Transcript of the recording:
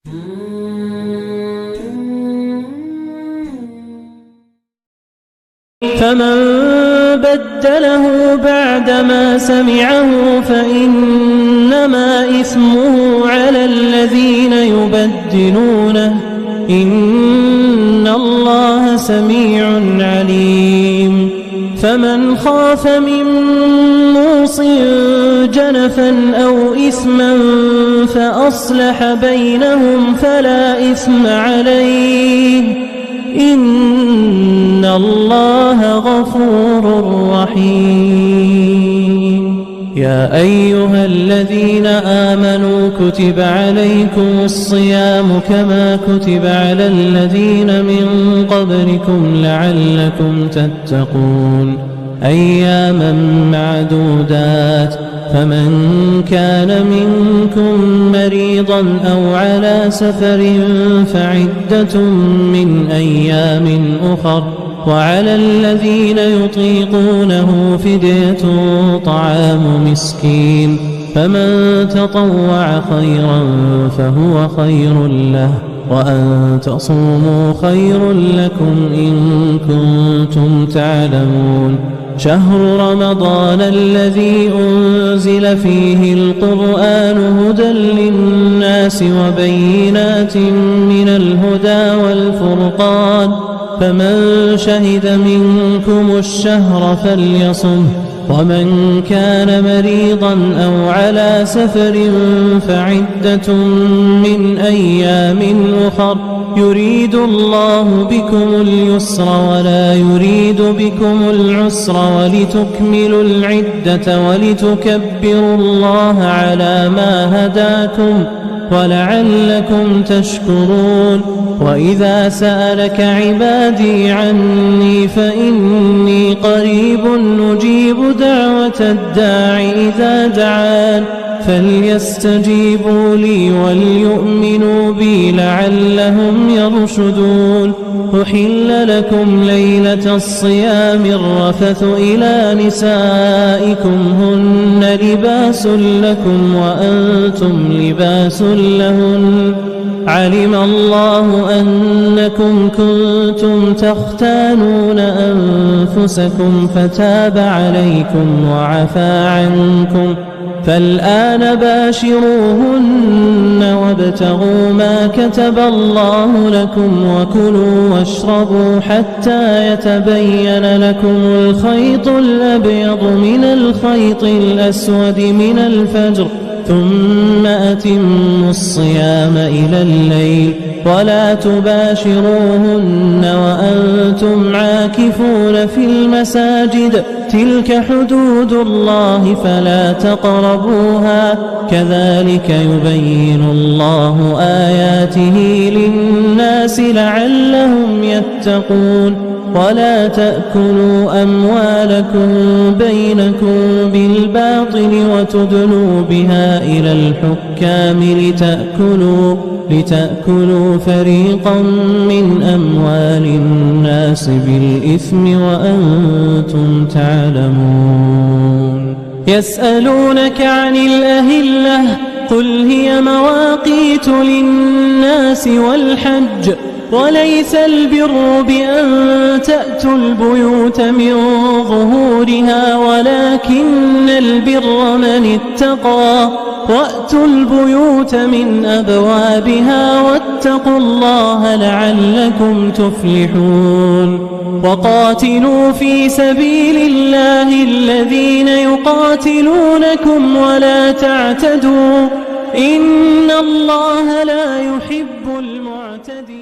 فمن بدله بعدما سمعه فإنما إثمه على الذين يبدلونه إن الله سميع عليم. فمن خاف من موص جنفا أو إثما فأصلح بينهم فلا إثم عليه إن الله غفور رحيم. يا أيها الذين آمنوا كتب عليكم الصيام كما كتب على الذين من قبلكم لعلكم تتقون أياما معدودات. فمن كان منكم مريضا أو على سفر فعدة من أيام أخر وعلى الذين يطيقونه فدية طعام مسكين فمن تطوع خيرا فهو خير له وأن تصوموا خير لكم إن كنتم تعلمون. شهر رمضان الذي أنزل فيه القرآن هدى للناس وبينات من الهدى والفرقان فمن شهد منكم الشهر فليصمه ومن كان مريضا أو على سفر فعدة من أيام أخر يريد الله بكم اليسر ولا يريد بكم العسر ولتكملوا العدة ولتكبروا الله على ما هداكم ولعلكم تشكرون. وإذا سألك عبادي عني فإني قريب نجيب دعوة الداع إذا دعان فليستجيبوا لي وليؤمنوا بي لعلهم يرشدون. أحل لكم ليلة الصيام الرفث إلى نسائكم هن لباس لكم وأنتم لباس لهن علم الله أنكم كنتم تختانون أنفسكم فتاب عليكم وعفى عنكم فالآن باشروهن وابتغوا ما كتب الله لكم وكلوا واشربوا حتى يتبين لكم الخيط الأبيض من الخيط الأسود من الفجر ثم أتموا الصيام إلى الليل ولا تباشروهن وأنتم عاكفون في المساجد تلك حدود الله فلا تقربوها كذلك يبين الله آياته للناس لعلهم يتقون. ولا تأكلوا أموالكم بينكم بالباطل وتدلوا بها إلى الحكام لتأكلوا فريقا من أموال الناس بالإثم وأنتم تعلمون. يسألونك عن الأهلة قل هي مواقيت للناس والحج وليس البر بأن تأتوا البيوت من ظهورها ولكن البر من اتقى وأتوا البيوت من أبوابها واتقوا الله لعلكم تفلحون. وقاتلوا في سبيل الله الذين يقاتلونكم ولا تعتدوا إن الله لا يحب المعتدين.